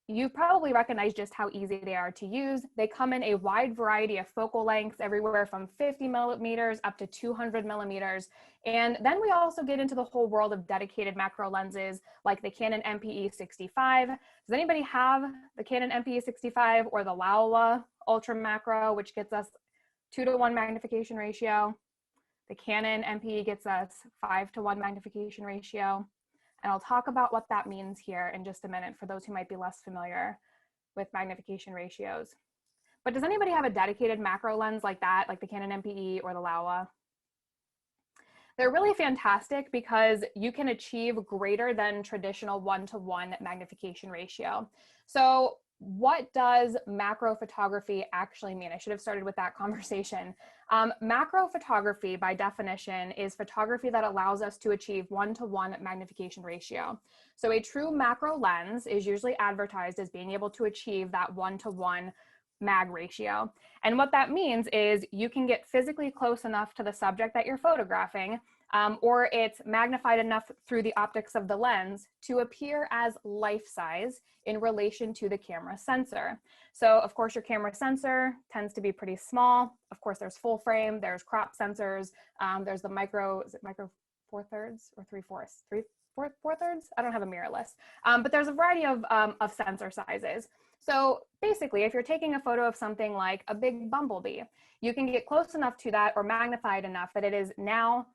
You probably recognize just how easy they are to use. They come in a wide variety of focal lengths, everywhere from 50 millimeters up to 200 millimeters. And then we also get into the whole world of dedicated macro lenses like the Canon MPE65. Does anybody have the Canon MPE65 or the Laowa Ultra Macro, which gets us 2:1 magnification ratio? The Canon MPE gets us 5:1 magnification ratio. And I'll talk about what that means here in just a minute for those who might be less familiar with magnification ratios. But does anybody have a dedicated macro lens like that, like the Canon MPE or the Laowa? They're really fantastic because you can achieve greater than traditional 1:1 magnification ratio. So what does macro photography actually mean? I should have started with that conversation. Macro photography, by definition, is photography that allows us to achieve 1:1 magnification ratio. So a true macro lens is usually advertised as being able to achieve that 1:1 mag ratio. And what that means is you can get physically close enough to the subject that you're photographing, or it's magnified enough through the optics of the lens to appear as life size in relation to the camera sensor. So of course your camera sensor tends to be pretty small. Of course there's full frame, there's crop sensors, there's the micro, is it micro 4/3 or 3/4? 4/3? I don't have a mirror list, but there's a variety of sensor sizes. So basically, if you're taking a photo of something like a big bumblebee, you can get close enough to that or magnified enough that it is now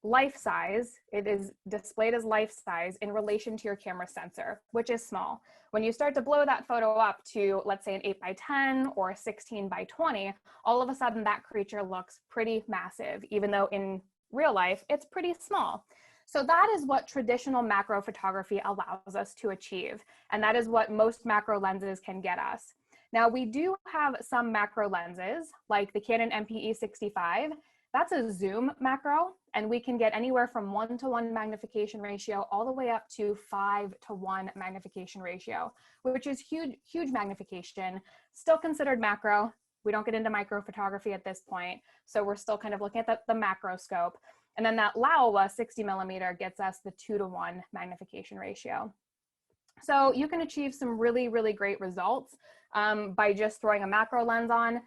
life size. It is displayed as life size in relation to your camera sensor, which is small. When you start to blow that photo up to, let's say, an 8:10 or a 16:20, all of a sudden that creature looks pretty massive, even though in real life, it's pretty small. So that is what traditional macro photography allows us to achieve. And that is what most macro lenses can get us. Now we do have some macro lenses like the Canon MPE65. That's a zoom macro, and we can get anywhere from 1:1 magnification ratio all the way up to 5:1 magnification ratio, which is huge, huge magnification, still considered macro. We don't get into micro photography at this point. So we're still kind of looking at the macro scope. And then that Laowa 60 millimeter gets us the 2:1 magnification ratio. So you can achieve some really, really great results by just throwing a macro lens on.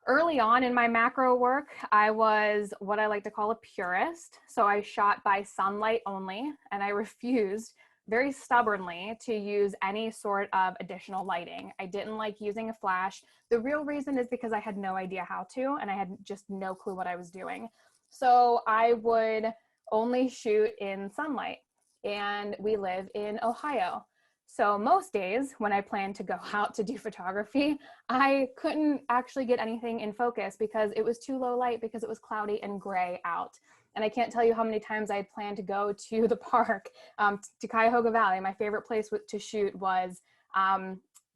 Early on in my macro work, I was what I like to call a purist. So I shot by sunlight only, and I refused very stubbornly to use any sort of additional lighting. I didn't like using a flash. The real reason is because I had no idea how to, and I had just no clue what I was doing. So I would only shoot in sunlight, and we live in Ohio. So most days when I planned to go out to do photography, I couldn't actually get anything in focus because it was too low light, because it was cloudy and gray out. And I can't tell you how many times I had planned to go to the park, to Cuyahoga Valley. My favorite place to shoot was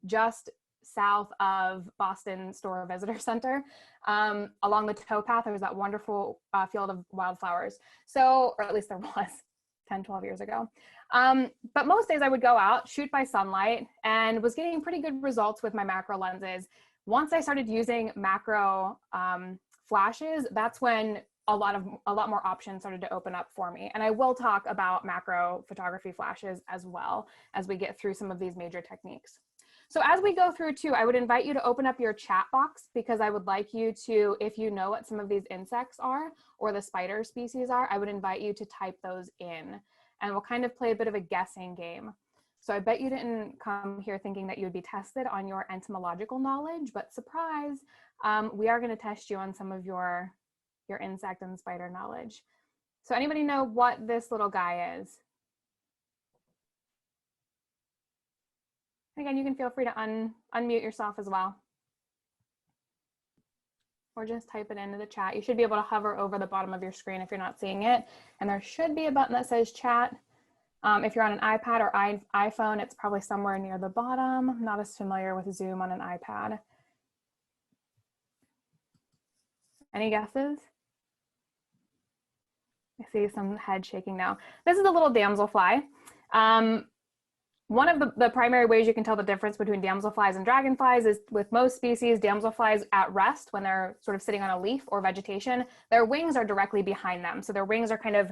just south of Boston Store Visitor Center. Along the towpath, there was that wonderful field of wildflowers. So, or at least there was 10, 12 years ago. But most days I would go out, shoot by sunlight, and was getting pretty good results with my macro lenses. Once I started using macro flashes, that's when a lot more options started to open up for me. And I will talk about macro photography flashes as well as we get through some of these major techniques. So as we go through too, I would invite you to open up your chat box, because I would like you to, if you know what some of these insects are or the spider species are, I would invite you to type those in, and we'll kind of play a bit of a guessing game. So I bet you didn't come here thinking that you would be tested on your entomological knowledge, but surprise, we are going to test you on some of your insect and spider knowledge. So anybody know what this little guy is? Again, you can feel free to unmute yourself as well, or just type it into the chat. You should be able to hover over the bottom of your screen if you're not seeing it. And there should be a button that says chat. If you're on an iPad or iPhone, it's probably somewhere near the bottom. I'm not as familiar with Zoom on an iPad. Any guesses? I see some head shaking now. This is a little damselfly. One of the primary ways you can tell the difference between damselflies and dragonflies is with most species, damselflies at rest, when they're sort of sitting on a leaf or vegetation, their wings are directly behind them. So their wings are kind of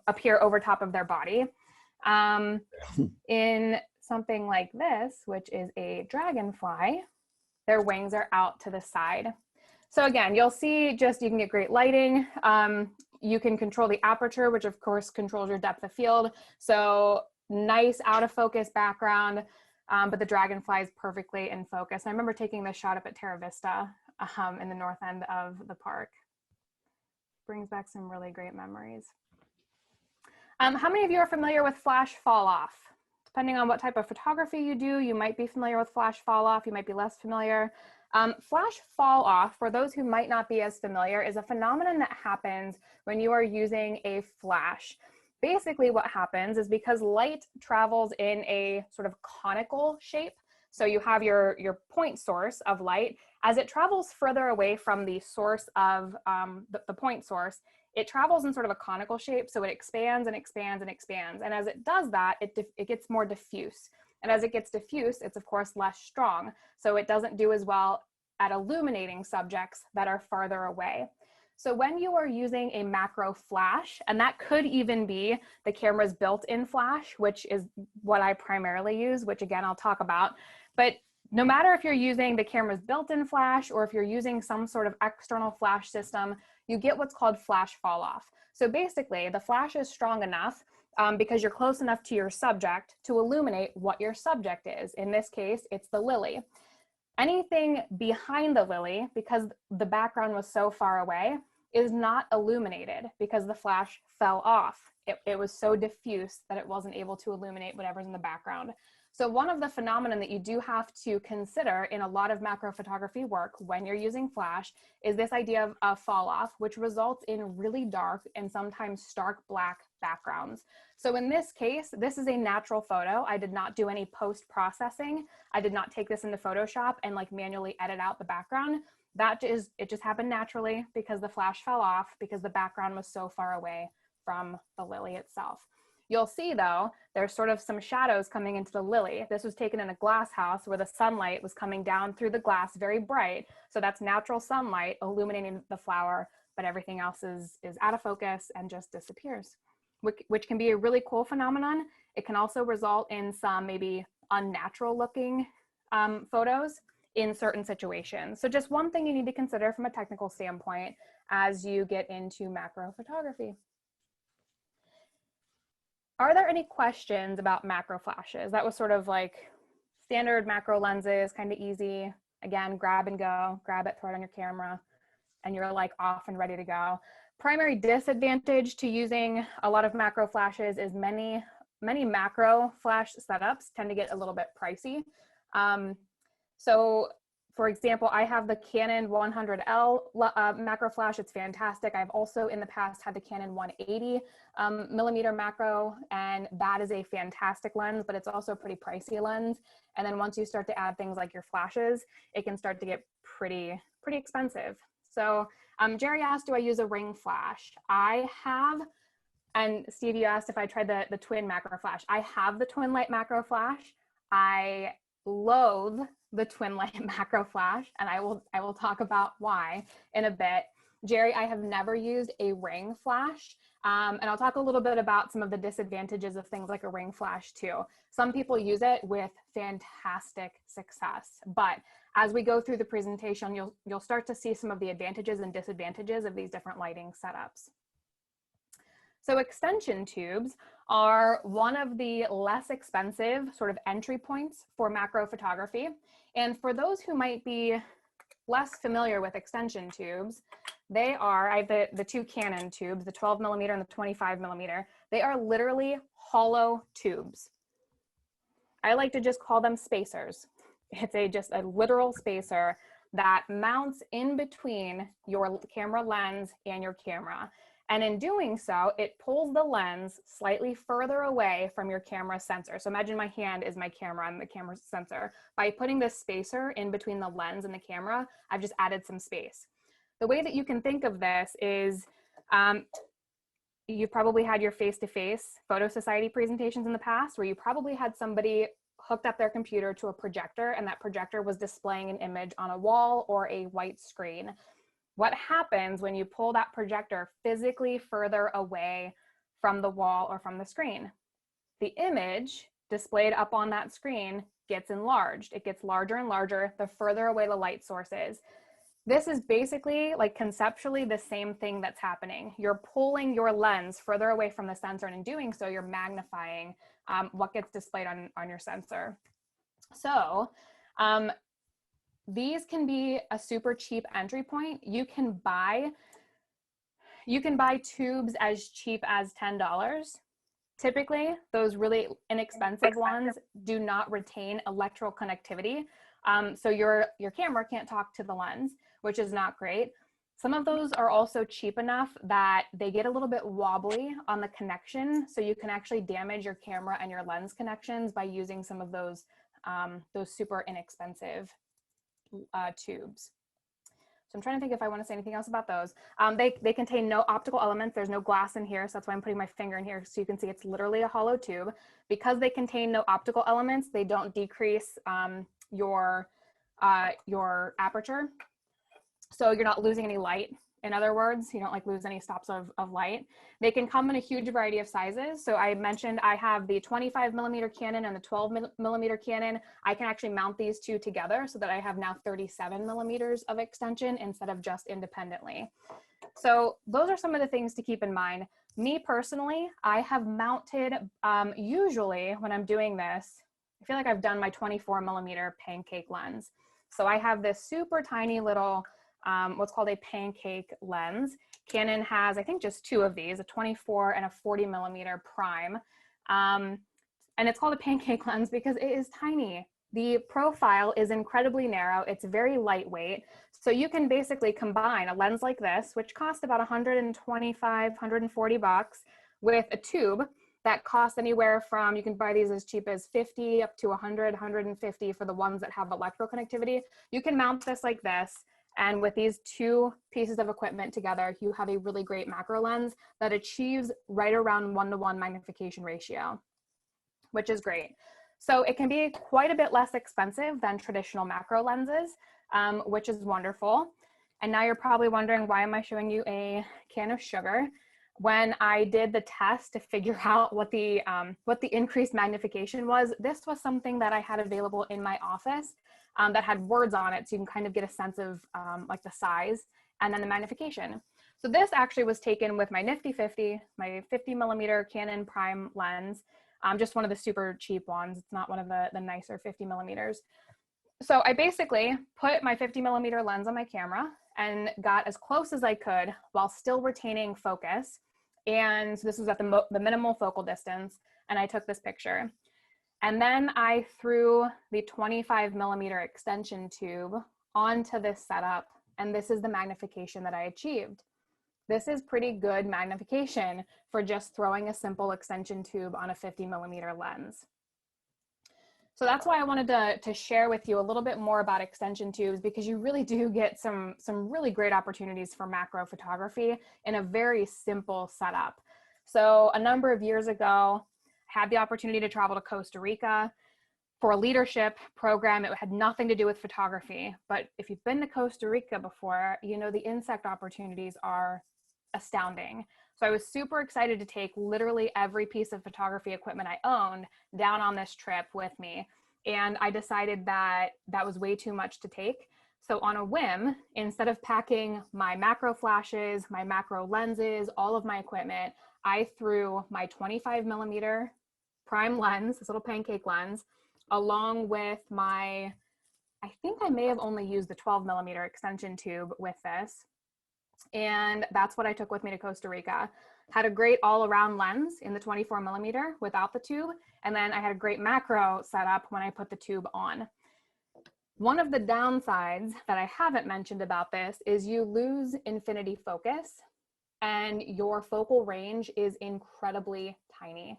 appear over top of their body. In something like this, which is a dragonfly, their wings are out to the side. So again, you'll see just, you can get great lighting. You can control the aperture, which of course controls your depth of field. So nice out of focus background, but the dragonfly is perfectly in focus. And I remember taking this shot up at Terra Vista in the north end of the park. Brings back some really great memories. How many of you are familiar with flash fall off? Depending on what type of photography you do, you might be familiar with flash fall off, you might be less familiar. Flash fall off, for those who might not be as familiar, is a phenomenon that happens when you are using a flash. Basically what happens is because light travels in a sort of conical shape, so you have your point source of light, as it travels further away from the source of the point source, it travels in sort of a conical shape, so it expands and expands and expands. And as it does that, it gets more diffuse. And as it gets diffuse, it's of course less strong. So it doesn't do as well at illuminating subjects that are farther away. So when you are using a macro flash, and that could even be the camera's built-in flash, which is what I primarily use, which again, I'll talk about. But no matter if you're using the camera's built-in flash or if you're using some sort of external flash system, you get what's called flash fall off. So basically the flash is strong enough because you're close enough to your subject to illuminate what your subject is. In this case, it's the lily. Anything behind the lily, because the background was so far away, is not illuminated because the flash fell off. It was so diffuse that it wasn't able to illuminate whatever's in the background. So one of the phenomena that you do have to consider in a lot of macro photography work when you're using flash is this idea of fall off, which results in really dark and sometimes stark black backgrounds. So in this case, this is a natural photo. I did not do any post-processing. I did not take this into Photoshop and like manually edit out the background. It just happened naturally because the flash fell off because the background was so far away from the lily itself. You'll see though, there's sort of some shadows coming into the lily. This was taken in a glass house where the sunlight was coming down through the glass very bright. So that's natural sunlight illuminating the flower, but everything else is out of focus and just disappears, which can be a really cool phenomenon. It can also result in some maybe unnatural looking photos in certain situations. So just one thing you need to consider from a technical standpoint as you get into macro photography. Are there any questions about macro flashes? That was sort of like standard macro lenses, kind of easy. Again, grab and go, grab it, throw it on your camera, and you're like off and ready to go. Primary disadvantage to using a lot of macro flashes is many macro flash setups tend to get a little bit pricey. So for example, I have the Canon 100L macro flash. It's fantastic. I've also in the past had the Canon 180 millimeter macro, and that is a fantastic lens, but it's also a pretty pricey lens. And then once you start to add things like your flashes, it can start to get pretty expensive. So Jerry asked, do I use a ring flash? I have, and Steve, you asked if I tried the twin macro flash. I have the twin light macro flash. I loathe the twin light macro flash, and I will talk about why in a bit. Jerry, I have never used a ring flash, and I'll talk a little bit about some of the disadvantages of things like a ring flash too. Some people use it with fantastic success, but as we go through the presentation, you'll start to see some of the advantages and disadvantages of these different lighting setups. So extension tubes are one of the less expensive sort of entry points for macro photography. And for those who might be less familiar with extension tubes, they are, I have the two Canon tubes, the 12 millimeter and the 25 millimeter. They are literally hollow tubes. I like to just call them spacers. It's just a literal spacer that mounts in between your camera lens and your camera. And in doing so, it pulls the lens slightly further away from your camera sensor. So imagine my hand is my camera and the camera sensor. By putting this spacer in between the lens and the camera, I've just added some space. The way that you can think of this is, you've probably had your face-to-face photo society presentations in the past where you probably had somebody hooked up their computer to a projector and that projector was displaying an image on a wall or a white screen. What happens when you pull that projector physically further away from the wall or from the screen? The image displayed up on that screen gets enlarged. It gets larger and larger the further away the light source is. This is basically, like, conceptually the same thing that's happening. You're pulling your lens further away from the sensor, and in doing so, you're magnifying what gets displayed on your sensor. So these can be a super cheap entry point. You can buy tubes as cheap as $10. Typically, those really inexpensive ones do not retain electrical connectivity. So your camera can't talk to the lens, which is not great. Some of those are also cheap enough that they get a little bit wobbly on the connection. So you can actually damage your camera and your lens connections by using some of those super inexpensive tubes. So I'm trying to think if I want to say anything else about those. They contain no optical elements. There's no glass in here. So that's why I'm putting my finger in here. So you can see it's literally a hollow tube. Because they contain no optical elements, they don't decrease your aperture. So you're not losing any light. In other words, you don't like lose any stops of light. They can come in a huge variety of sizes. So I mentioned I have the 25mm Canon and the 12mm Canon. I can actually mount these two together so that I have now 37mm of extension instead of just independently. So those are some of the things to keep in mind. Me personally, I have mounted, usually when I'm doing this, I feel like I've done my 24mm Pancake Lens. So I have this super tiny little what's called a Pancake Lens. Canon has, I think, just two of these, a 24 and a 40mm prime. And it's called a Pancake Lens because it is tiny. The profile is incredibly narrow. It's very lightweight. So you can basically combine a lens like this, which costs about 125, 140 bucks, with a tube that costs anywhere from, you can buy these as cheap as 50 up to 100, 150 for the ones that have electrical connectivity. You can mount this like this. And with these two pieces of equipment together, you have a really great macro lens that achieves right around 1:1 magnification ratio, which is great. So it can be quite a bit less expensive than traditional macro lenses, which is wonderful. And now you're probably wondering, why am I showing you a can of sugar? When I did the test to figure out what the increased magnification was, this was something that I had available in my office that had words on it, so you can kind of get a sense of like the size and then the magnification. So this actually was taken with my Nifty 50, my 50mm Canon prime lens, just one of the super cheap ones. It's not one of the nicer 50mm. So I basically put my 50mm lens on my camera and got as close as I could while still retaining focus. And this was at the minimal focal distance, and I took this picture. And then I threw the 25mm extension tube onto this setup, and this is the magnification that I achieved. This is pretty good magnification for just throwing a simple extension tube on a 50mm lens. So that's why I wanted to share with you a little bit more about extension tubes, because you really do get some really great opportunities for macro photography in a very simple setup. So a number of years ago, I had the opportunity to travel to Costa Rica for a leadership program. It had nothing to do with photography, but if you've been to Costa Rica before, you know the insect opportunities are astounding. So I was super excited to take literally every piece of photography equipment I owned down on this trip with me. And I decided that that was way too much to take. So on a whim, instead of packing my macro flashes, my macro lenses, all of my equipment, I threw my 25mm prime lens, this little Pancake lens, along with my, I think I may have only used the 12mm extension tube with this. And that's what I took with me to Costa Rica. Had a great all-around lens in the 24mm without the tube. And then I had a great macro setup when I put the tube on. One of the downsides that I haven't mentioned about this is you lose infinity focus and your focal range is incredibly tiny.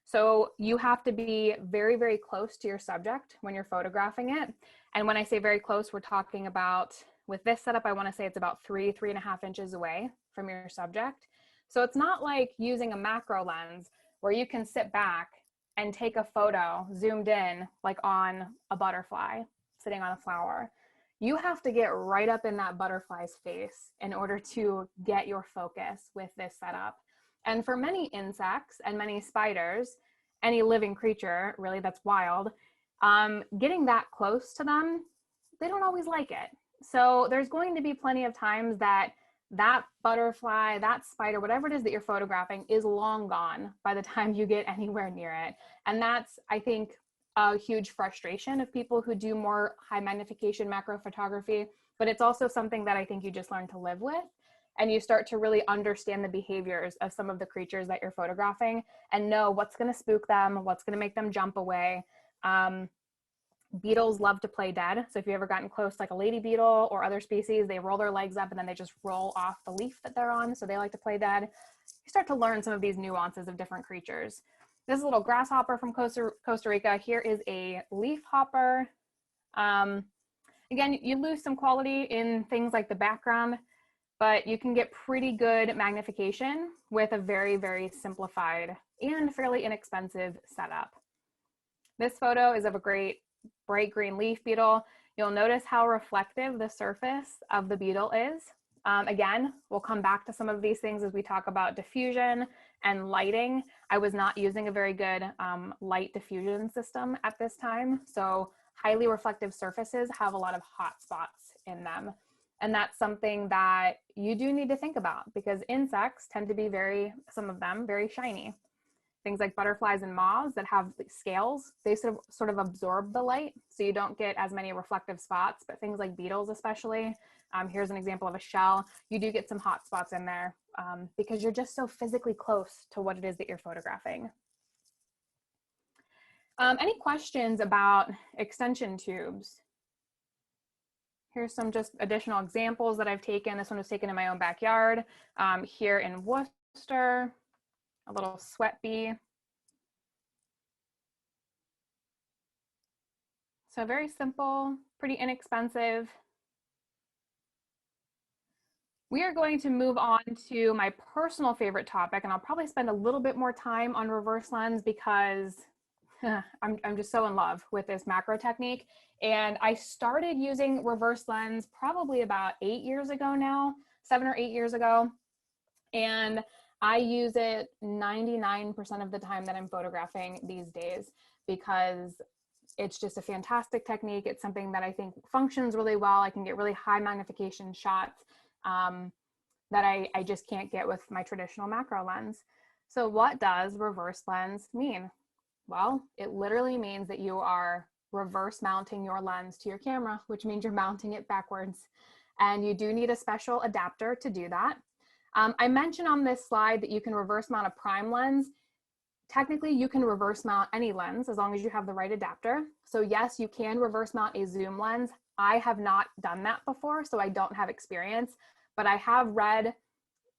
So you have to be very, very close to your subject when you're photographing it. And when I say very close, we're talking about, with this setup, I want to say it's about 3.5 inches away from your subject. So it's not like using a macro lens where you can sit back and take a photo zoomed in like on a butterfly sitting on a flower. You have to get right up in that butterfly's face in order to get your focus with this setup. And for many insects and many spiders any living creature, really, that's wild, getting that close to them, they don't always like it. So there's going to be plenty of times that that butterfly, that spider, whatever it is that you're photographing is long gone by the time you get anywhere near it. And that's, I think, a huge frustration of people who do more high magnification macro photography, but it's also something that I think you just learn to live with. And you start to really understand the behaviors of some of the creatures that you're photographing and know what's going to spook them, what's going to make them jump away. Beetles love to play dead. So if you've ever gotten close, like a lady beetle or other species, they roll their legs up and then they just roll off the leaf that they're on. So they like to play dead. You start to learn some of these nuances of different creatures. This is a little grasshopper from Costa Rica. Here is a leaf hopper. Again, you lose some quality in things like the background, but you can get pretty good magnification with a very, very simplified and fairly inexpensive setup. This photo is of a great bright green leaf beetle. You'll notice how reflective the surface of the beetle is. Again, we'll come back to some of these things as we talk about diffusion and lighting. I was not using a very good light diffusion system at this time. So highly reflective surfaces have a lot of hot spots in them. And that's something that you do need to think about because insects tend to be some of them, very shiny. Things like butterflies and moths that have scales, they sort of absorb the light, so you don't get as many reflective spots, but things like beetles especially, here's an example of a shell, you do get some hot spots in there because you're just so physically close to what it is that you're photographing. Any questions about extension tubes? Here's some just additional examples that I've taken. This one was taken in my own backyard here in Worcester. A little sweat bee. So very simple, pretty inexpensive. We are going to move on to my personal favorite topic, and I'll probably spend a little bit more time on reverse lens because I'm just so in love with this macro technique. And I started using reverse lens probably about 8 years ago now, 7 or 8 years ago. And I use it 99% of the time that I'm photographing these days because it's just a fantastic technique. It's something that I think functions really well. I can get really high magnification shots that I just can't get with my traditional macro lens. So what does reverse lens mean? Well, it literally means that you are reverse mounting your lens to your camera, which means you're mounting it backwards. And you do need a special adapter to do that. I mentioned on this slide that you can reverse mount a prime lens. Technically, you can reverse mount any lens as long as you have the right adapter. So yes, you can reverse mount a zoom lens. I have not done that before, so I don't have experience, but I have read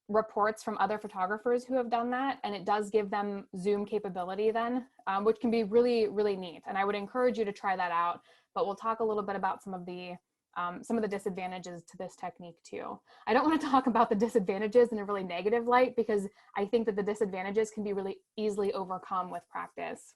reports from other photographers who have done that, and it does give them zoom capability then, which can be really, really neat. And I would encourage you to try that out, but we'll talk a little bit about some of the disadvantages to this technique too. I don't want to talk about the disadvantages in a really negative light because I think that the disadvantages can be really easily overcome with practice.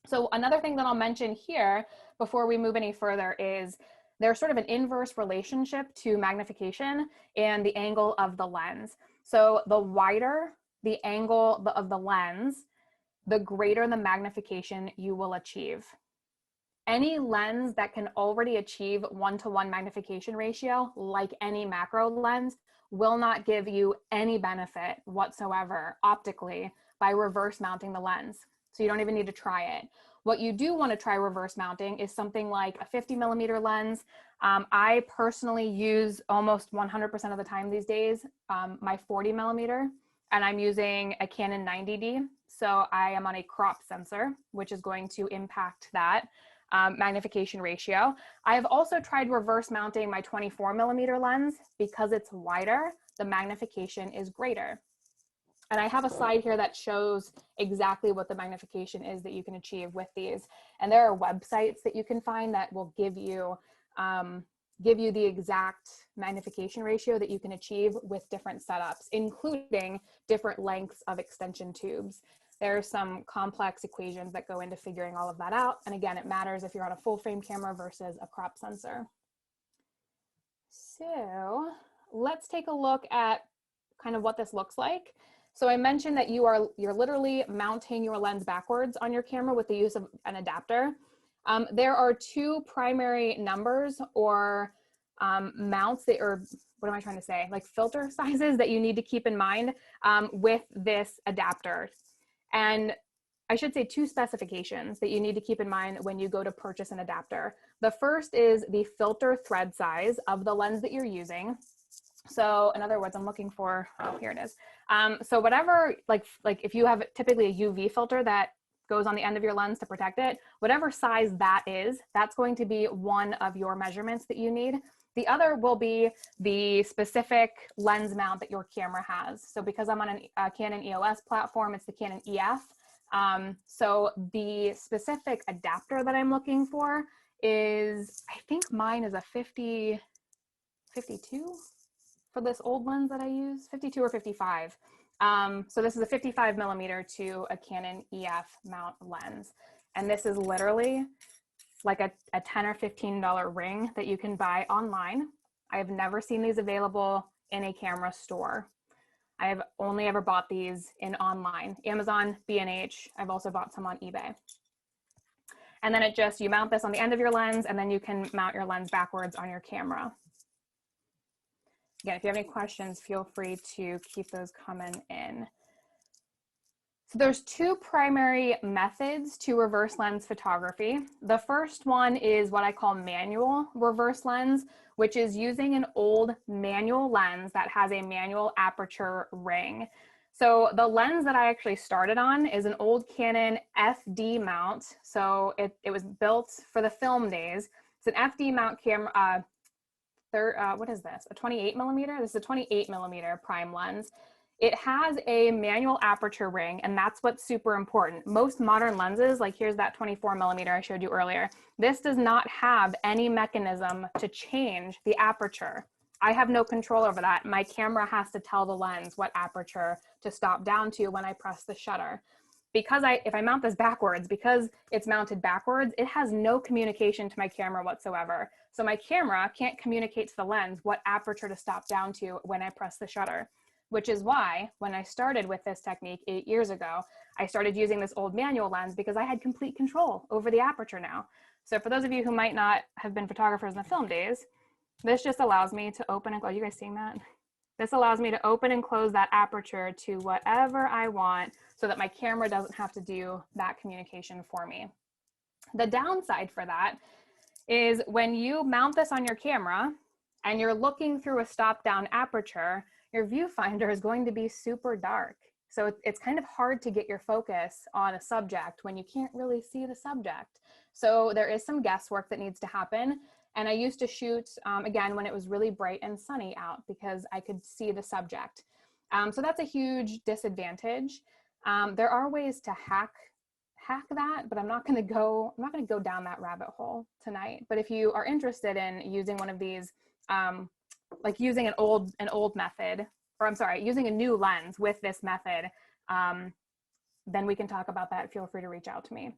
So another thing that I'll mention here before we move any further is there's sort of an inverse relationship to magnification and the angle of the lens. So the wider the angle of the lens, the greater the magnification you will achieve. Any lens that can already achieve 1-to-1 magnification ratio, like any macro lens, will not give you any benefit whatsoever optically by reverse mounting the lens. So you don't even need to try it. What you do want to try reverse mounting is something like a 50mm lens. I personally use almost 100% of the time these days my 40mm, and I'm using a Canon 90D. So I am on a crop sensor, which is going to impact that magnification ratio. I've also tried reverse mounting my 24mm lens because it's wider, the magnification is greater. And I have a slide here that shows exactly what the magnification is that you can achieve with these. And there are websites that you can find that will give you the exact magnification ratio that you can achieve with different setups, including different lengths of extension tubes. There are some complex equations that go into figuring all of that out. And again, it matters if you're on a full frame camera versus a crop sensor. So let's take a look at kind of what this looks like. So I mentioned that you're literally mounting your lens backwards on your camera with the use of an adapter. There are two primary numbers or mounts that are, what am I trying to say? Like filter sizes that you need to keep in mind with this adapter. And I should say two specifications that you need to keep in mind when you go to purchase an adapter. The first is the filter thread size of the lens that you're using. So in other words, I'm looking for, oh, here it is. So whatever, like if you have typically a UV filter that goes on the end of your lens to protect it, whatever size that is, that's going to be one of your measurements that you need. The other will be the specific lens mount that your camera has. So because I'm on a Canon EOS platform, it's the Canon EF. So the specific adapter that I'm looking for is, I think mine is a 52 for this old lens that I use, 52 or 55. So this is a 55 millimeter to a Canon EF mount lens. And this is literally like a $10 or $15 ring that you can buy online. I have never seen these available in a camera store. I have only ever bought these in online, Amazon, B&H. I've also bought some on eBay. And then you mount this on the end of your lens, and then you can mount your lens backwards on your camera. Again, if you have any questions, feel free to keep those coming in. So there's two primary methods to reverse lens photography. The first one is what I call manual reverse lens, which is using an old manual lens that has a manual aperture ring. So the lens that I actually started on is an old Canon FD mount. So it was built for the film days. It's an FD mount camera, what is this? A 28 millimeter? This is a 28 millimeter prime lens. It has a manual aperture ring, and that's what's super important. Most modern lenses, like here's that 24 millimeter I showed you earlier, this does not have any mechanism to change the aperture. I have no control over that. My camera has to tell the lens what aperture to stop down to when I press the shutter. Because if I mount this backwards, because it's mounted backwards, it has no communication to my camera whatsoever. So my camera can't communicate to the lens what aperture to stop down to when I press the shutter, which is why when I started with this technique 8 years ago, I started using this old manual lens because I had complete control over the aperture now. So for those of you who might not have been photographers in the film days, this just allows me to open and close. Are you guys seeing that? This allows me to open and close that aperture to whatever I want so that my camera doesn't have to do that communication for me. The downside for that is when you mount this on your camera and you're looking through a stop-down aperture, your viewfinder is going to be super dark. So it's kind of hard to get your focus on a subject when you can't really see the subject. So there is some guesswork that needs to happen. And I used to shoot, again, when it was really bright and sunny out because I could see the subject. So that's a huge disadvantage. There are ways to hack that, but I'm not going to go down that rabbit hole tonight. But if you are interested in using one of these, like using an old method, or I'm sorry, using a new lens with this method, then we can talk about that. Feel free to reach out to me.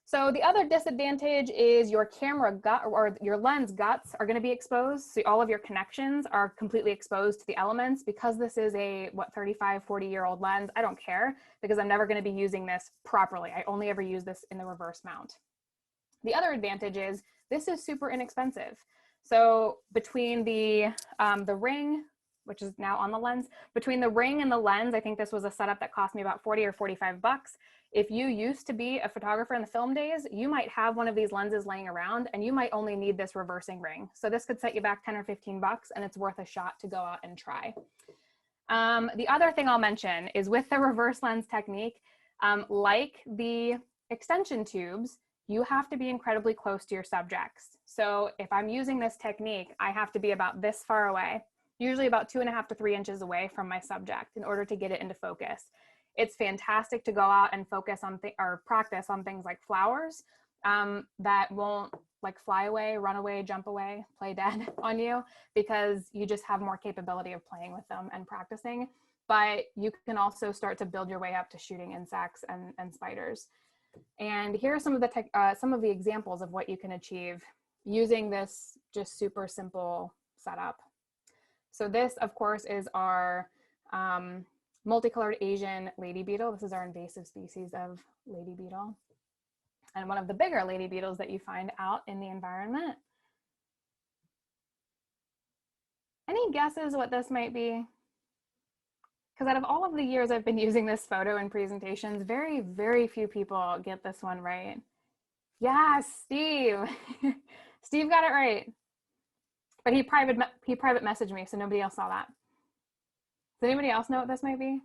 So the other disadvantage is your camera gut or your lens guts are going to be exposed. So all of your connections are completely exposed to the elements. Because this is a 35, 40-year-old lens, I don't care because I'm never going to be using this properly. I only ever use this in the reverse mount. The other advantage is this is super inexpensive. So between the ring, which is now on the lens, between the ring and the lens, I think this was a setup that cost me about 40 or 45 bucks. If you used to be a photographer in the film days, you might have one of these lenses laying around and you might only need this reversing ring. So this could set you back 10 or 15 bucks and it's worth a shot to go out and try. The other thing I'll mention is with the reverse lens technique, like the extension tubes, you have to be incredibly close to your subjects. So if I'm using this technique, I have to be about this far away, usually about 2.5 to 3 inches away from my subject in order to get it into focus. It's fantastic to go out and focus on or practice on things like flowers that won't like fly away, run away, jump away, play dead on you, because you just have more capability of playing with them and practicing. But you can also start to build your way up to shooting insects and spiders. And here are some of the examples of what you can achieve using this just super simple setup. So this, of course, is our multicolored Asian lady beetle. This is our invasive species of lady beetle, and one of the bigger lady beetles that you find out in the environment. Any guesses what this might be? Because out of all of the years I've been using this photo in presentations, very, very few people get this one right. Yeah, Steve. Steve got it right. But he private messaged me, so nobody else saw that. Does anybody else know what this might be?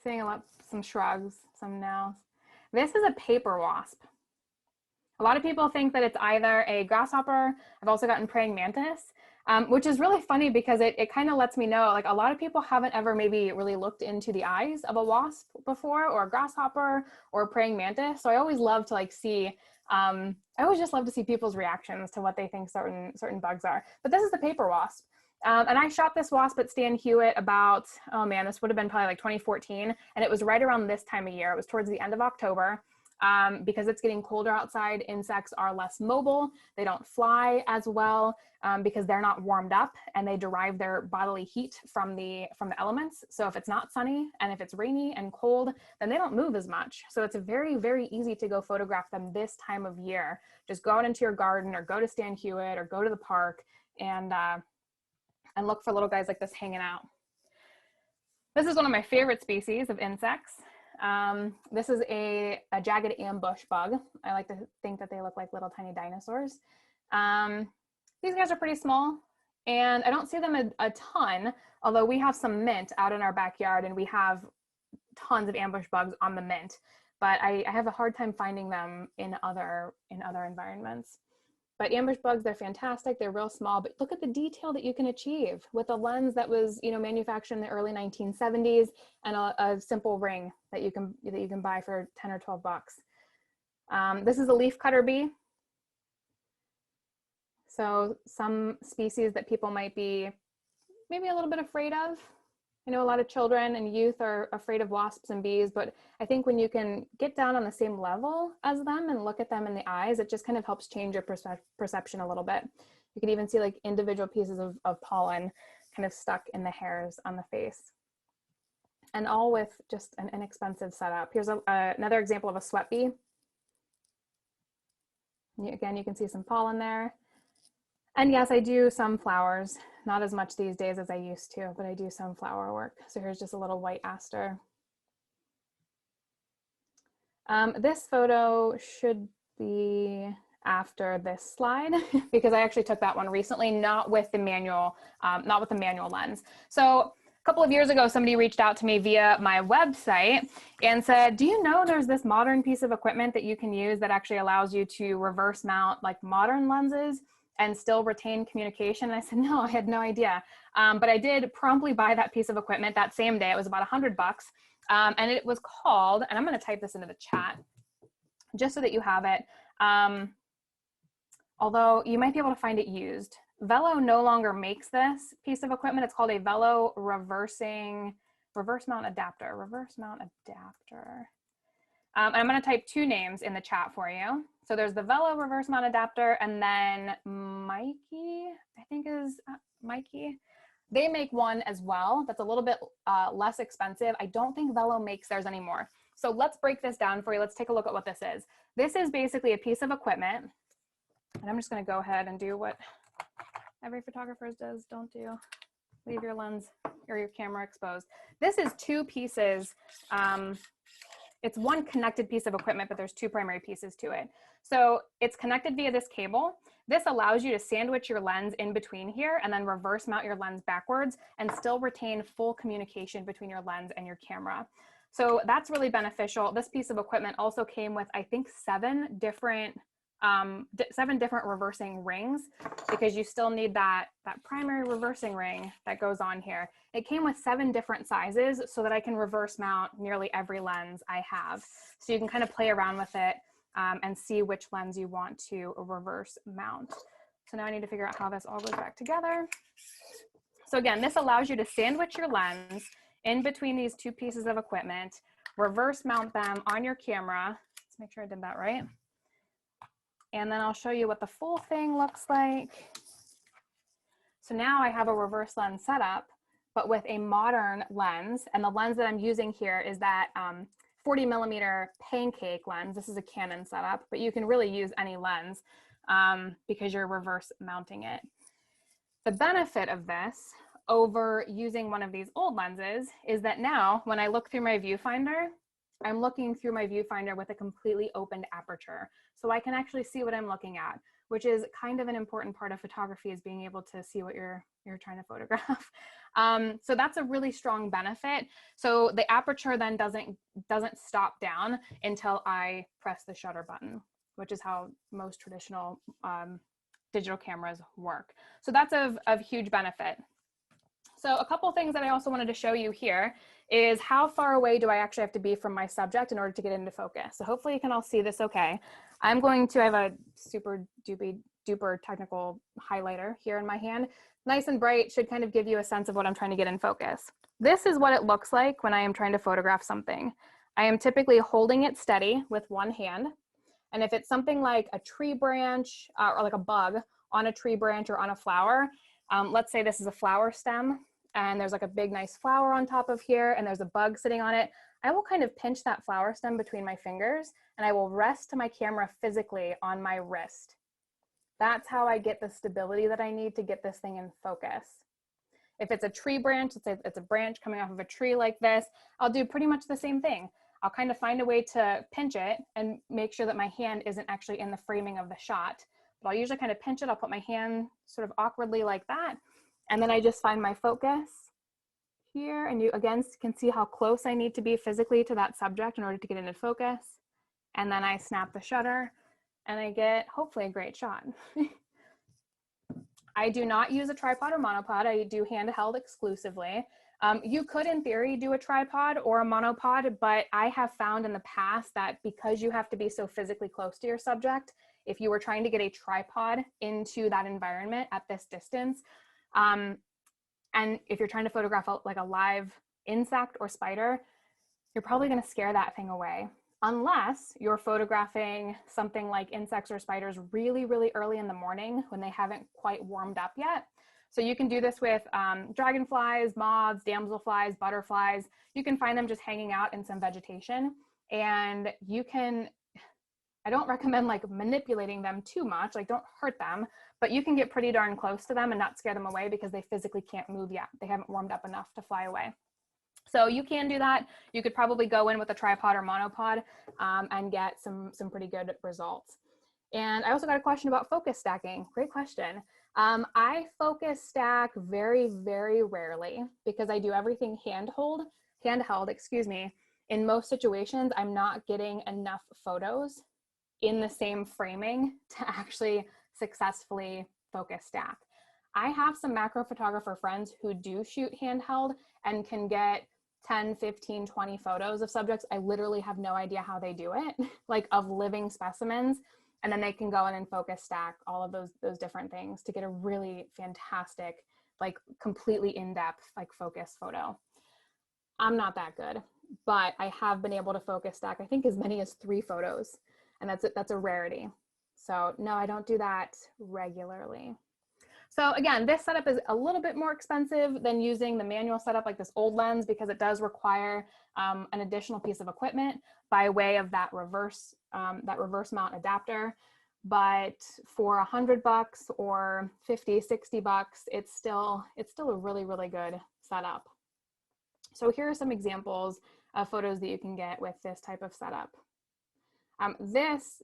Seeing a lot, some shrugs, some nows. This is a paper wasp. A lot of people think that it's either a grasshopper. I've also gotten praying mantis, which is really funny because it kind of lets me know, like, a lot of people haven't ever maybe really looked into the eyes of a wasp before, or a grasshopper, or a praying mantis. So I always love to like see, I always just love to see people's reactions to what they think certain bugs are. But this is the paper wasp. And I shot this wasp at Stan Hewitt about, oh man, this would have been probably like 2014. And it was right around this time of year. It was towards the end of October. Because it's getting colder outside, insects are less mobile. They don't fly as well because they're not warmed up, and they derive their bodily heat from the elements. So if it's not sunny and if it's rainy and cold, then they don't move as much. So it's very, very easy to go photograph them this time of year. Just go out into your garden, or go to Stan Hewitt, or go to the park, and look for little guys like this hanging out. This is one of my favorite species of insects. This is a jagged ambush bug. I like to think that they look like little tiny dinosaurs. These guys are pretty small, and I don't see them a ton, although we have some mint out in our backyard, and we have tons of ambush bugs on the mint, but I have a hard time finding them in other environments. But ambush bugs, they're fantastic. They're real small, but look at the detail that you can achieve with a lens that was, manufactured in the early 1970s, and a simple ring that you can buy for 10 or 12 bucks. This is a leafcutter bee. So some species that people might be maybe a little bit afraid of. I know a lot of children and youth are afraid of wasps and bees, but I think when you can get down on the same level as them and look at them in the eyes, it just kind of helps change your perception a little bit. You can even see like individual pieces of pollen kind of stuck in the hairs on the face. And all with just an inexpensive setup. Here's another example of a sweat bee. Again, you can see some pollen there. And yes, I do some flowers, not as much these days as I used to, but I do some flower work. So here's just a little white aster. This photo should be after this slide because I actually took that one recently, not with the manual lens. So a couple of years ago, somebody reached out to me via my website and said, do you know there's this modern piece of equipment that you can use that actually allows you to reverse mount like modern lenses and still retain communication? And I said, no, I had no idea. But I did promptly buy that piece of equipment that same day. It was about $100. And it was called, and I'm gonna type this into the chat just so that you have it. Although you might be able to find it used. Velo no longer makes this piece of equipment. It's called a Velo reverse mount adapter. And I'm going to type two names in the chat for you. So there's the Velo reverse mount adapter, and then Mikey, I think is Mikey. They make one as well that's a little bit less expensive. I don't think Velo makes theirs anymore. So let's break this down for you. Let's take a look at what this is. This is basically a piece of equipment. And I'm just going to go ahead and do what every photographer does. Don't do. Leave your lens or your camera exposed. This is two pieces. It's one connected piece of equipment, but there's two primary pieces to it. So it's connected via this cable. This allows you to sandwich your lens in between here and then reverse mount your lens backwards and still retain full communication between your lens and your camera. So that's really beneficial. This piece of equipment also came with, I think, seven different reversing rings, because you still need that primary reversing ring that goes on here. It came with 7 different sizes so that I can reverse mount nearly every lens I have. So you can kind of play around with it and see which lens you want to reverse mount. So now I need to figure out how this all goes back together. So again, this allows you to sandwich your lens in between these two pieces of equipment, reverse mount them on your camera. Let's make sure I did that right. And then I'll show you what the full thing looks like. So now I have a reverse lens setup, but with a modern lens. And the lens that I'm using here is that 40 millimeter Pancake lens. This is a Canon setup, but you can really use any lens because you're reverse mounting it. The benefit of this over using one of these old lenses is that now when I look through my viewfinder, I'm looking through my viewfinder with a completely opened aperture. So I can actually see what I'm looking at, which is kind of an important part of photography, is being able to see what you're trying to photograph. So that's a really strong benefit. So the aperture then doesn't stop down until I press the shutter button, which is how most traditional digital cameras work. So that's of huge benefit. So a couple things that I also wanted to show you here is how far away do I actually have to be from my subject in order to get into focus. So hopefully you can all see this okay. I have a super duper technical highlighter here in my hand. Nice and bright, should kind of give you a sense of what I'm trying to get in focus. This is what it looks like when I am trying to photograph something. I am typically holding it steady with one hand. And if it's something like a tree branch or like a bug on a tree branch or on a flower, let's say this is a flower stem and there's like a big nice flower on top of here and there's a bug sitting on it, I will kind of pinch that flower stem between my fingers and I will rest my camera physically on my wrist. That's how I get the stability that I need to get this thing in focus. If it's a tree branch, let's say it's a branch coming off of a tree like this, I'll do pretty much the same thing. I'll kind of find a way to pinch it and make sure that my hand isn't actually in the framing of the shot. But I'll usually kind of pinch it. I'll put my hand sort of awkwardly like that. And then I just find my focus here. And you again can see how close I need to be physically to that subject in order to get into focus. And then I snap the shutter and I get hopefully a great shot. I do not use a tripod or monopod. I do handheld exclusively. You could, in theory, do a tripod or a monopod, but I have found in the past that because you have to be so physically close to your subject, if you were trying to get a tripod into that environment at this distance, and if you're trying to photograph like a live insect or spider, you're probably going to scare that thing away. Unless you're photographing something like insects or spiders really, really early in the morning when they haven't quite warmed up yet. So you can do this with dragonflies, moths, damselflies, butterflies. You can find them just hanging out in some vegetation. And you can, I don't recommend like manipulating them too much, like don't hurt them, but you can get pretty darn close to them and not scare them away because they physically can't move yet. They haven't warmed up enough to fly away. So you can do that. You could probably go in with a tripod or monopod and get some pretty good results. And I also got a question about focus stacking. Great question. I focus stack very, very rarely because I do everything handheld, excuse me. In most situations, I'm not getting enough photos in the same framing to actually successfully focus stack. I have some macro photographer friends who do shoot handheld and can get 10, 15, 20 photos of subjects. I literally have no idea how they do it, like of living specimens. And then they can go in and focus stack all of those different things to get a really fantastic, like completely in-depth, like focus photo. I'm not that good, but I have been able to focus stack, I think as many as 3 photos. And that's a rarity. So no, I don't do that regularly. So again, this setup is a little bit more expensive than using the manual setup like this old lens because it does require an additional piece of equipment by way of that reverse mount adapter. But for $100 or 50, 60 bucks, it's still a really, really good setup. So here are some examples of photos that you can get with this type of setup. This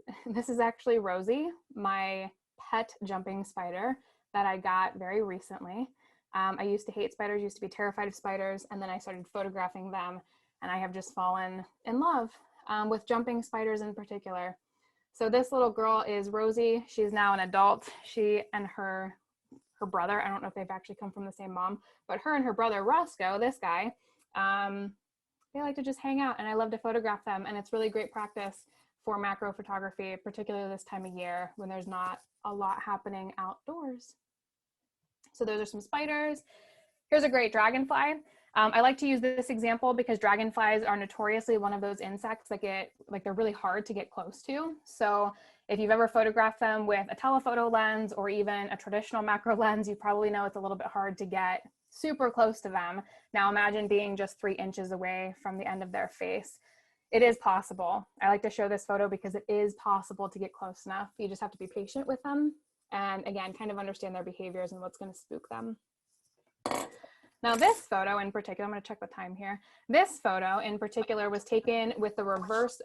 is actually Rosie, my pet jumping spider that I got very recently. I used to hate spiders, used to be terrified of spiders, and then I started photographing them, and I have just fallen in love with jumping spiders in particular. So this little girl is Rosie. She's now an adult. She and her brother, I don't know if they've actually come from the same mom, but her and her brother Roscoe, this guy, they like to just hang out, and I love to photograph them, and it's really great practice for macro photography, particularly this time of year when there's not a lot happening outdoors. So those are some spiders. Here's a great dragonfly. I like to use this example because dragonflies are notoriously one of those insects that they're really hard to get close to. So if you've ever photographed them with a telephoto lens or even a traditional macro lens, you probably know it's a little bit hard to get super close to them. Now imagine being just 3 inches away from the end of their face. It is possible. I like to show this photo because it is possible to get close enough. You just have to be patient with them and, again, kind of understand their behaviors and what's going to spook them. Now this photo in particular, I'm going to check the time here. This photo in particular was taken with the reverse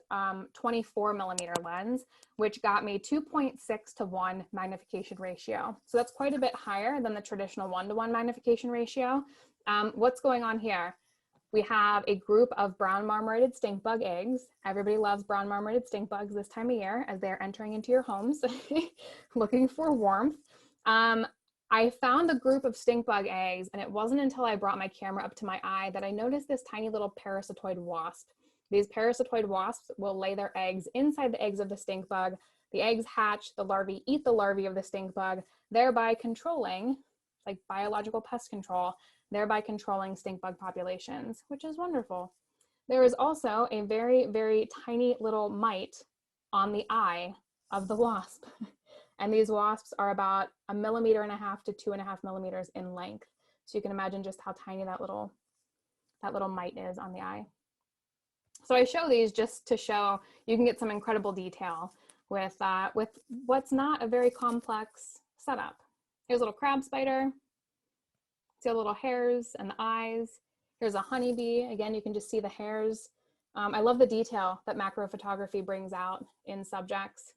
24 millimeter lens, which got me 2.6 to 1 magnification ratio. So that's quite a bit higher than the traditional 1-to-1 magnification ratio. What's going on here? We have a group of brown marmorated stink bug eggs. Everybody loves brown marmorated stink bugs this time of year as they're entering into your homes looking for warmth. I found a group of stink bug eggs, and it wasn't until I brought my camera up to my eye that I noticed this tiny little parasitoid wasp. These parasitoid wasps will lay their eggs inside the eggs of the stink bug. The eggs hatch, the larvae eat the larvae of the stink bug, thereby controlling, like biological pest control, thereby controlling stink bug populations, which is wonderful. There is also a very, very tiny little mite on the eye of the wasp. And these wasps are about 1.5 millimeters to 2.5 millimeters in length. So you can imagine just how tiny that little mite is on the eye. So I show these just to show you can get some incredible detail with what's not a very complex setup. Here's a little crab spider. See the little hairs and the eyes. Here's a honeybee. Again, you can just see the hairs. I love the detail that macro photography brings out in subjects.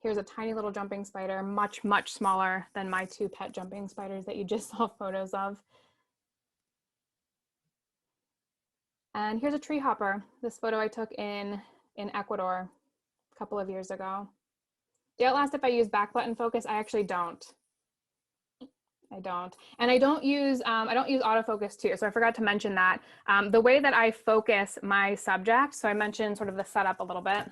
Here's a tiny little jumping spider, much, much smaller than my 2 pet jumping spiders that you just saw photos of. And here's a treehopper. This photo I took in Ecuador a couple of years ago. Do you ask if I use back button focus? I actually don't. I don't. And I don't use autofocus too. So I forgot to mention that. The way that I focus my subject, so I mentioned sort of the setup a little bit.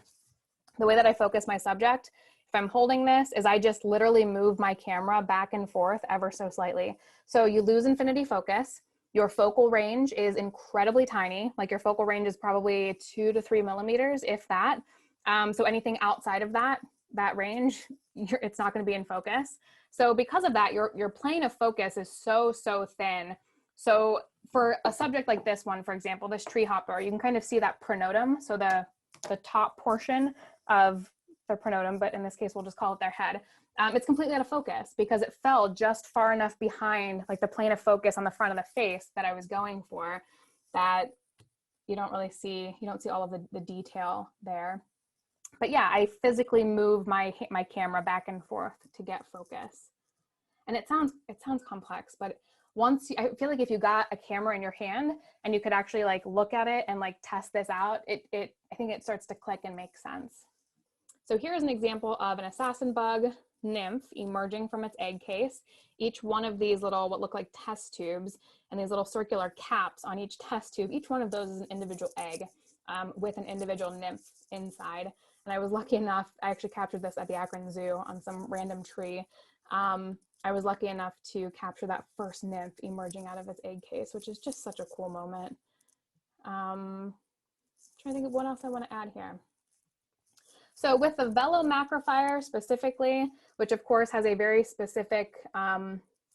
The way that I focus my subject, if I'm holding this, is I just literally move my camera back and forth ever so slightly. So you lose infinity focus. Your focal range is incredibly tiny. Like your focal range is probably 2 to 3 millimeters, if that. So anything outside of that range, it's not going to be in focus. So because of that, your plane of focus is so thin. So for a subject like this one, for example, this treehopper, you can kind of see that pronotum. So the top portion of their pronotum, but in this case, we'll just call it their head. It's completely out of focus because it fell just far enough behind like the plane of focus on the front of the face that I was going for, that you don't see all of the detail there. But yeah, I physically move my camera back and forth to get focus. And it sounds complex, but I feel like if you got a camera in your hand and you could actually like look at it and like test this out, I think it starts to click and make sense. So here's an example of an assassin bug nymph emerging from its egg case. Each one of these little, what look like test tubes, and these little circular caps on each test tube, each one of those is an individual egg with an individual nymph inside. And I was lucky enough, I actually captured this at the Akron Zoo on some random tree. I was lucky enough to capture that first nymph emerging out of its egg case, which is just such a cool moment. Trying to think of what else I want to add here. So with the velo macrophyre specifically, which of course has a very specific,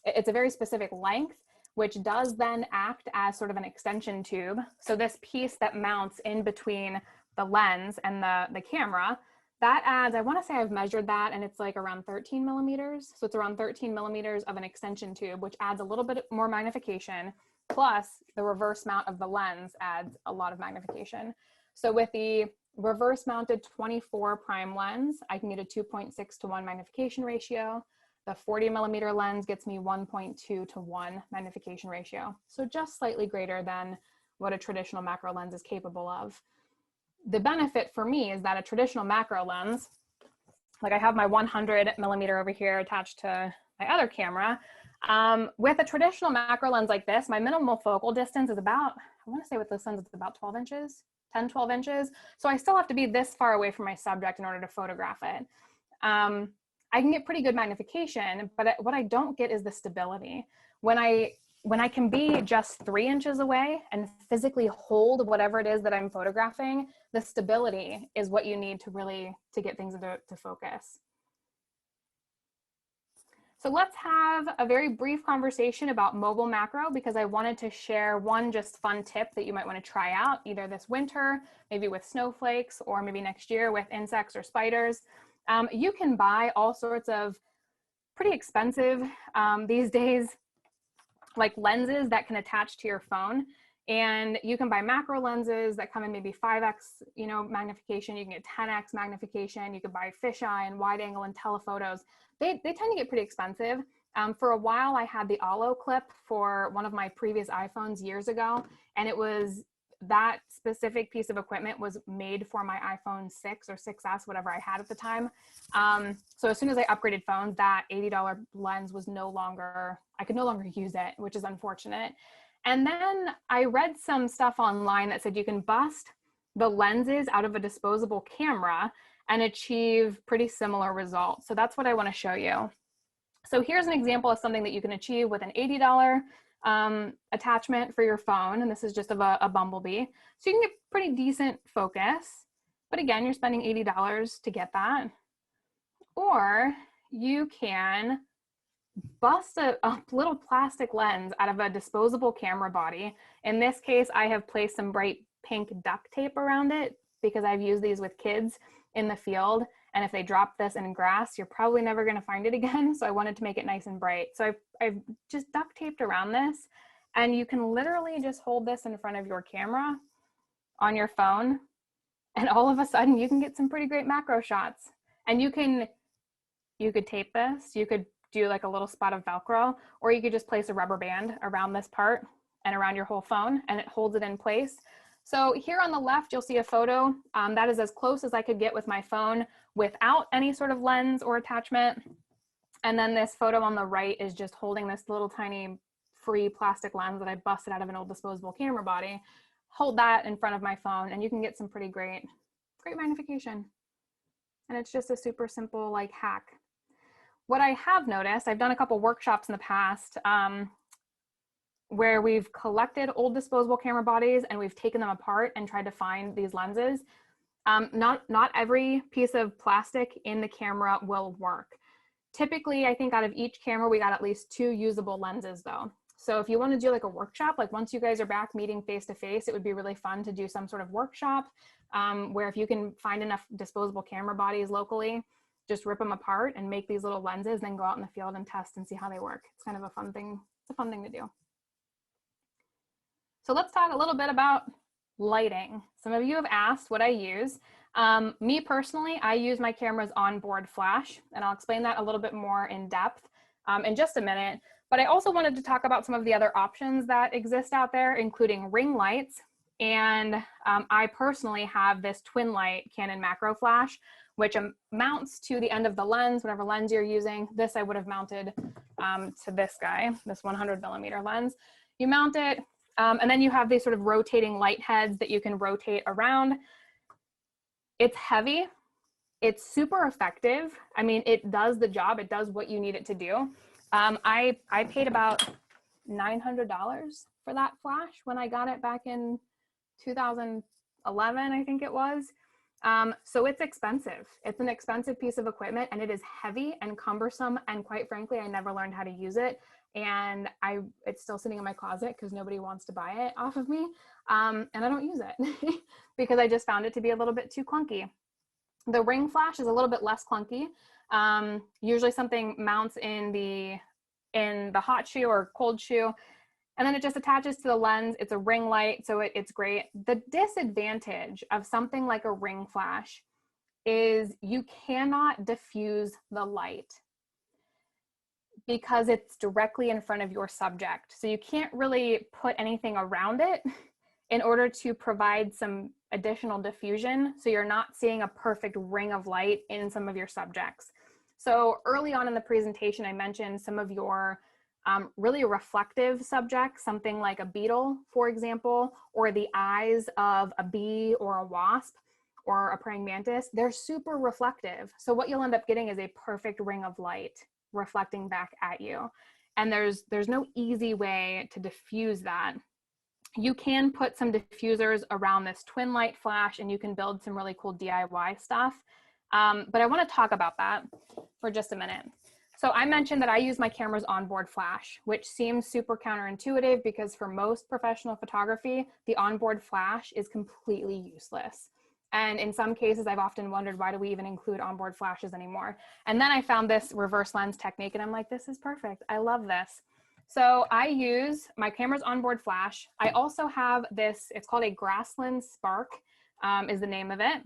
it's a very specific length, which does then act as sort of an extension tube. So this piece that mounts in between the lens and the camera, that adds, I want to say I've measured that, and it's like around 13 millimeters. So it's around 13 millimeters of an extension tube, which adds a little bit more magnification, plus the reverse mount of the lens adds a lot of magnification. So with the reverse mounted 24 prime lens, I can get a 2.6 to 1 magnification ratio. The 40 millimeter lens gets me 1.2 to 1 magnification ratio. So just slightly greater than what a traditional macro lens is capable of. The benefit for me is that a traditional macro lens, like I have my 100 millimeter over here attached to my other camera, with a traditional macro lens like this, my minimal focal distance is about, I want to say with this lens, it's about 12 inches. 10, 12 inches. So I still have to be this far away from my subject in order to photograph it. I can get pretty good magnification, but what I don't get is the stability. When I can be just 3 inches away and physically hold whatever it is that I'm photographing, the stability is what you need to get things into focus. So let's have a very brief conversation about mobile macro, because I wanted to share one just fun tip that you might want to try out either this winter, maybe with snowflakes, or maybe next year with insects or spiders. You can buy all sorts of pretty expensive these days, like lenses that can attach to your phone. And you can buy macro lenses that come in maybe 5x, magnification. You can get 10x magnification. You could buy fisheye and wide angle and telephotos. They tend to get pretty expensive. For a while, I had the Alo clip for one of my previous iPhones years ago, and it was that specific piece of equipment was made for my iPhone 6 or 6S, whatever I had at the time. So as soon as I upgraded phones, that $80 lens was I could no longer use it, which is unfortunate. And then I read some stuff online that said you can bust the lenses out of a disposable camera and achieve pretty similar results. So that's what I want to show you. So here's an example of something that you can achieve with an $80 attachment for your phone. And this is just of a bumblebee. So you can get pretty decent focus. But again, you're spending $80 to get that. Or you can bust a little plastic lens out of a disposable camera body. In this case, I have placed some bright pink duct tape around it because I've used these with kids in the field. And if they drop this in grass, you're probably never going to find it again. So I wanted to make it nice and bright. So I've just duct taped around this, and you can literally just hold this in front of your camera on your phone. And all of a sudden you can get some pretty great macro shots. And you could tape this, you could do like a little spot of Velcro, or you could just place a rubber band around this part and around your whole phone, and it holds it in place. So here on the left, you'll see a photo that is as close as I could get with my phone without any sort of lens or attachment. And then this photo on the right is just holding this little tiny free plastic lens that I busted out of an old disposable camera body. Hold that in front of my phone, and you can get some pretty great magnification. And it's just a super simple like hack. What I have noticed, I've done a couple workshops in the past where we've collected old disposable camera bodies and we've taken them apart and tried to find these lenses. Not every piece of plastic in the camera will work. Typically, I think out of each camera, we got at least 2 usable lenses though. So if you want to do like a workshop, like once you guys are back meeting face to face, it would be really fun to do some sort of workshop where if you can find enough disposable camera bodies locally, just rip them apart and make these little lenses, then go out in the field and test and see how they work. It's kind of a fun thing. It's a fun thing to do. So let's talk a little bit about lighting. Some of you have asked what I use. Me personally, I use my camera's onboard flash, and I'll explain that a little bit more in depth in just a minute. But I also wanted to talk about some of the other options that exist out there, including ring lights. And I personally have this twin light Canon macro flash, which mounts to the end of the lens, whatever lens you're using. This I would have mounted to this guy, this 100mm lens. You mount it, and then you have these sort of rotating light heads that you can rotate around. It's heavy. It's super effective. I mean, it does the job. It does what you need it to do. I paid about $900 for that flash when I got it back in 2011, I think it was. So it's expensive. It's an expensive piece of equipment, and it is heavy and cumbersome. And quite frankly, I never learned how to use it. And it's still sitting in my closet because nobody wants to buy it off of me. And I don't use it because I just found it to be a little bit too clunky. The ring flash is a little bit less clunky. Usually something mounts in the hot shoe or cold shoe, and then it just attaches to the lens. It's a ring light, so it's great. The disadvantage of something like a ring flash is you cannot diffuse the light because it's directly in front of your subject. So you can't really put anything around it in order to provide some additional diffusion. So you're not seeing a perfect ring of light in some of your subjects. So early on in the presentation, I mentioned some of your really reflective subjects, something like a beetle, for example, or the eyes of a bee or a wasp or a praying mantis. They're super reflective. So what you'll end up getting is a perfect ring of light reflecting back at you. And there's no easy way to diffuse that. You can put some diffusers around this twin light flash, and you can build some really cool DIY stuff. But I want to talk about that for just a minute. So I mentioned that I use my camera's onboard flash, which seems super counterintuitive because for most professional photography, the onboard flash is completely useless. And in some cases, I've often wondered, why do we even include onboard flashes anymore? And then I found this reverse lens technique and I'm like, this is perfect. I love this. So I use my camera's onboard flash. I also have this, it's called a Grassland Spark, is the name of it.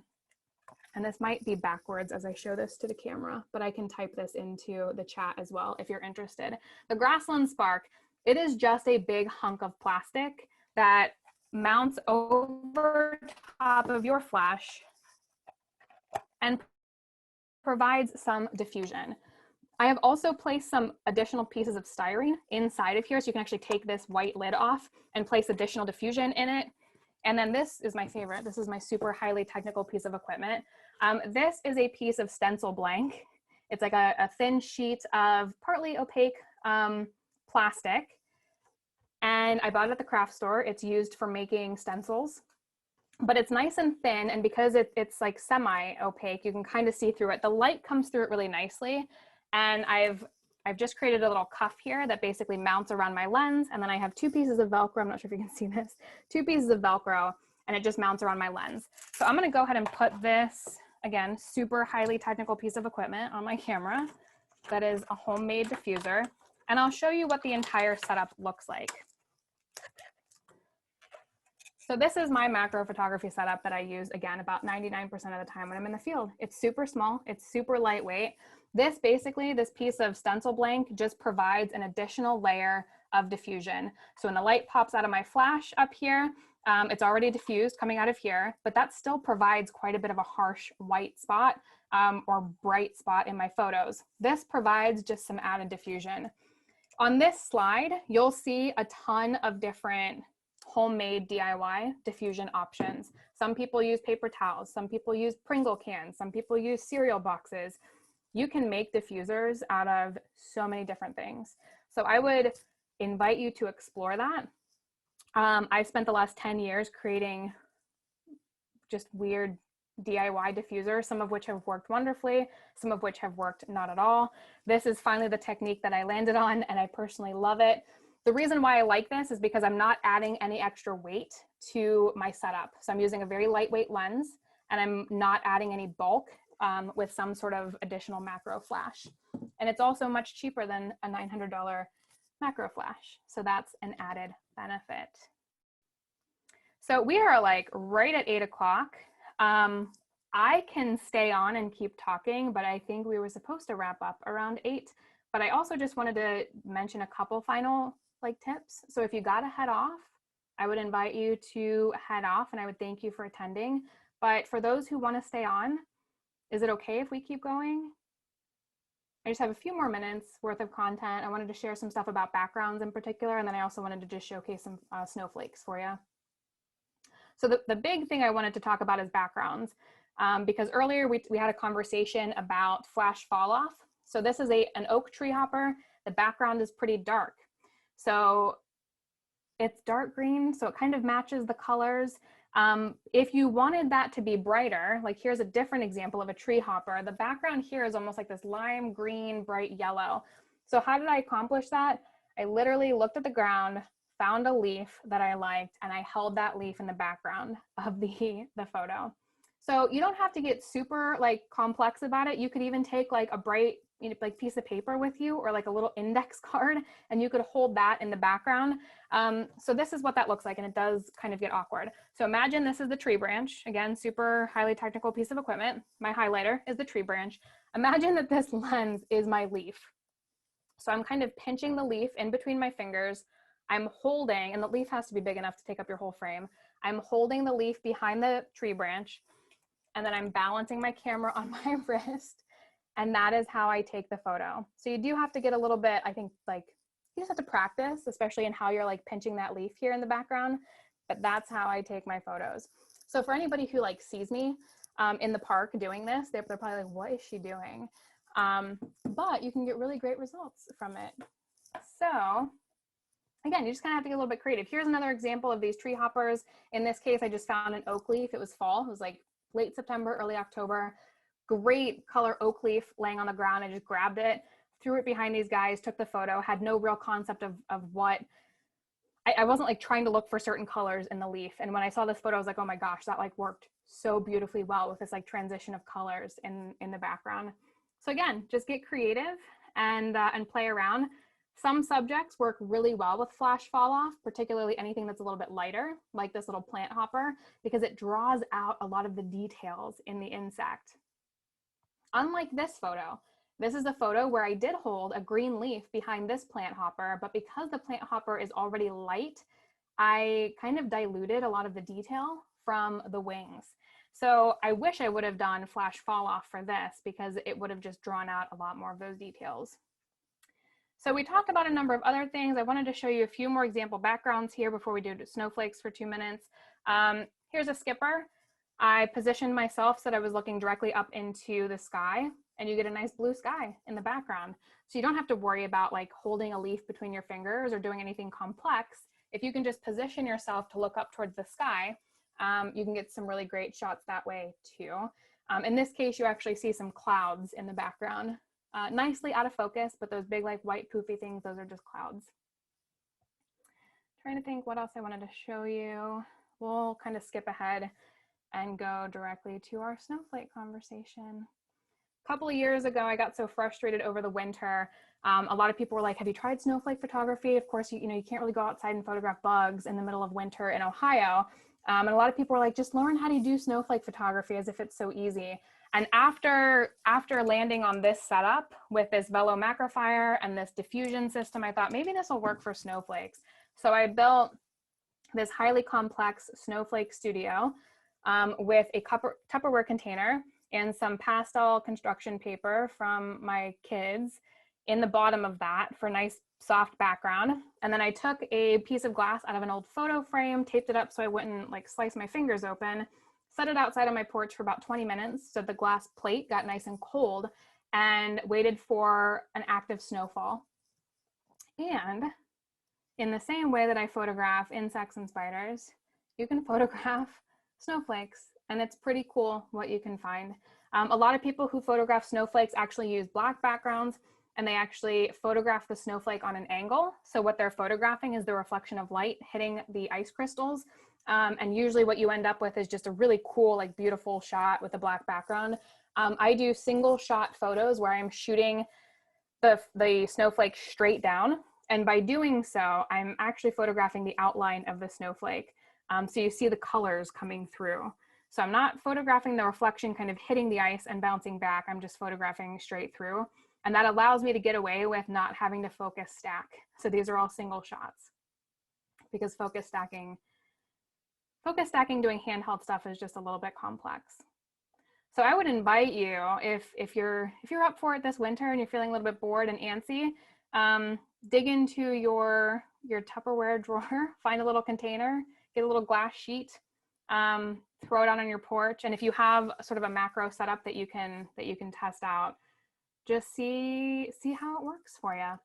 And this might be backwards as I show this to the camera, but I can type this into the chat as well if you're interested. The Grassland Spark, it is just a big hunk of plastic that mounts over top of your flash and provides some diffusion. I have also placed some additional pieces of styrene inside of here, so you can actually take this white lid off and place additional diffusion in it. And then this is my favorite. This is my super highly technical piece of equipment. This is a piece of stencil blank. It's like a thin sheet of partly opaque plastic. And I bought it at the craft store. It's used for making stencils, but it's nice and thin. And because it's like semi-opaque, you can kind of see through it. The light comes through it really nicely. And I've just created a little cuff here that basically mounts around my lens. And then I have two pieces of Velcro. I'm not sure if you can see this, two pieces of Velcro, and it just mounts around my lens. So I'm gonna go ahead and put this, again, super highly technical piece of equipment on my camera. That is a homemade diffuser. And I'll show you what the entire setup looks like. So this is my macro photography setup that I use, again, about 99% of the time when I'm in the field. It's super small, it's super lightweight. This basically, this piece of stencil blank just provides an additional layer of diffusion. So when the light pops out of my flash up here, it's already diffused coming out of here, but that still provides quite a bit of a harsh white spot or bright spot in my photos. This provides just some added diffusion. On this slide, you'll see a ton of different homemade DIY diffusion options. Some people use paper towels, some people use Pringle cans, some people use cereal boxes. You can make diffusers out of so many different things. So I would invite you to explore that. I've spent the last 10 years creating just weird DIY diffusers, some of which have worked wonderfully, some of which have worked not at all. This is finally the technique that I landed on, and I personally love it. The reason why I like this is because I'm not adding any extra weight to my setup. So I'm using a very lightweight lens, and I'm not adding any bulk with some sort of additional macro flash. And it's also much cheaper than a $900 macro flash. So that's an added benefit. So we are like right at 8 o'clock. I can stay on and keep talking, but I think we were supposed to wrap up around 8. But I also just wanted to mention a couple final tips. So if you gotta head off, I would invite you to head off, and I would thank you for attending. But for those who want to stay on, is it okay if we keep going? I just have a few more minutes worth of content. I wanted to share some stuff about backgrounds in particular, and then I also wanted to just showcase some snowflakes for you. So the big thing I wanted to talk about is backgrounds, because earlier we had a conversation about flash fall off. So this is an oak tree hopper. The background is pretty dark. So it's dark green, so it kind of matches the colors. If you wanted that to be brighter, like here's a different example of a tree hopper. The background here is almost like this lime green, bright yellow. So how did I accomplish that? I literally looked at the ground, found a leaf that I liked, and I held that leaf in the background of the photo. So you don't have to get super complex about it. You could even take a bright piece of paper with you, or a little index card, and you could hold that in the background. So this is what that looks like, and it does kind of get awkward. So imagine this is the tree branch. Again, super highly technical piece of equipment. My highlighter is the tree branch. Imagine that this lens is my leaf. So I'm kind of pinching the leaf in between my fingers. I'm holding, and the leaf has to be big enough to take up your whole frame. I'm holding the leaf behind the tree branch, and then I'm balancing my camera on my wrist. And that is how I take the photo. So you do have to get a little bit, I think, you just have to practice, especially in how you're pinching that leaf here in the background. But that's how I take my photos. So for anybody who sees me in the park doing this, they're probably like, what is she doing? But you can get really great results from it. So again, you just kind of have to get a little bit creative. Here's another example of these tree hoppers. In this case, I just found an oak leaf. It was fall. It was late September, early October. Great color oak leaf laying on the ground. I just grabbed it, threw it behind these guys, took the photo, had no real concept of what, I wasn't like trying to look for certain colors in the leaf. And when I saw this photo, I was like, oh my gosh, that like worked so beautifully well with this like transition of colors in the background. So again, just get creative and play around. Some subjects work really well with flash fall off, particularly anything that's a little bit lighter, like this little plant hopper, because it draws out a lot of the details in the insect. Unlike this photo, this is a photo where I did hold a green leaf behind this plant hopper, but because the plant hopper is already light, I kind of diluted a lot of the detail from the wings. So I wish I would have done flash fall off for this because it would have just drawn out a lot more of those details. So we talked about a number of other things. I wanted to show you a few more example backgrounds here before we do snowflakes for 2 minutes. Here's a skipper. I positioned myself so that I was looking directly up into the sky, and you get a nice blue sky in the background. So you don't have to worry about like holding a leaf between your fingers or doing anything complex. If you can just position yourself to look up towards the sky, you can get some really great shots that way too. In this case, you actually see some clouds in the background. Nicely out of focus, but those big like white poofy things, those are just clouds. Trying to think what else I wanted to show you. We'll kind of skip ahead and go directly to our snowflake conversation. A couple of years ago, I got so frustrated over the winter. A lot of people were like, have you tried snowflake photography? Of course, you know, you can't really go outside and photograph bugs in the middle of winter in Ohio. And a lot of people were like, just learn how to do snowflake photography as if it's so easy. And after landing on this setup with this Velo macrophyre and this diffusion system, I thought maybe this will work for snowflakes. So I built this highly complex snowflake studio with a Tupperware container and some pastel construction paper from my kids in the bottom of that for nice soft background. And then I took a piece of glass out of an old photo frame, taped it up so I wouldn't like slice my fingers open, set it outside on my porch for about 20 minutes so the glass plate got nice and cold, and waited for an active snowfall. And in the same way that I photograph insects and spiders, you can photograph snowflakes, and it's pretty cool what you can find. A lot of people who photograph snowflakes actually use black backgrounds, and they actually photograph the snowflake on an angle. So what they're photographing is the reflection of light hitting the ice crystals. And usually what you end up with is just a really cool, like beautiful shot with a black background. I do single shot photos where I'm shooting the snowflake straight down. And by doing so, I'm actually photographing the outline of the snowflake. So you see the colors coming through. So I'm not photographing the reflection kind of hitting the ice and bouncing back. I'm just photographing straight through. And that allows me to get away with not having to focus stack. So these are all single shots because focus stacking doing handheld stuff is just a little bit complex. So I would invite you, if you're up for it this winter and you're feeling a little bit bored and antsy, dig into your Tupperware drawer, find a little container, get a little glass sheet, throw it out on your porch. And if you have sort of a macro setup that you can test out, just see how it works for you.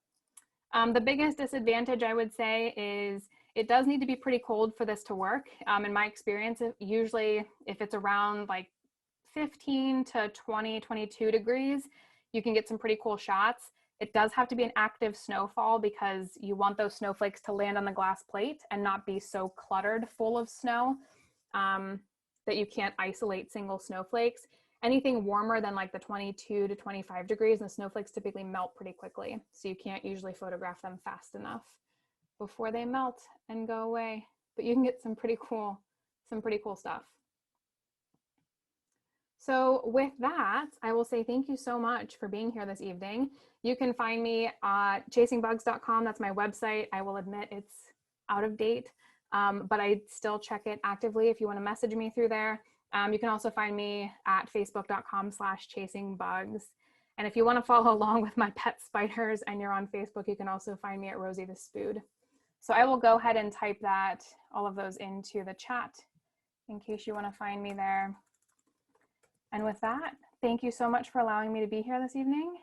The biggest disadvantage I would say is it does need to be pretty cold for this to work. In my experience, usually if it's around like 15 to 20, 22 degrees, you can get some pretty cool shots. It does have to be an active snowfall because you want those snowflakes to land on the glass plate and not be so cluttered full of snow that you can't isolate single snowflakes. Anything warmer than like the 22 to 25 degrees, the snowflakes typically melt pretty quickly. So you can't usually photograph them fast enough before they melt and go away. But you can get some pretty cool stuff. So with that, I will say thank you so much for being here this evening. You can find me at chasingbugs.com. That's my website. I will admit it's out of date, but I still check it actively if you want to message me through there. You can also find me at facebook.com/chasingbugs. And if you want to follow along with my pet spiders and you're on Facebook, you can also find me at Rosie the Spood. So I will go ahead and type all of those into the chat in case you want to find me there. And with that, thank you so much for allowing me to be here this evening,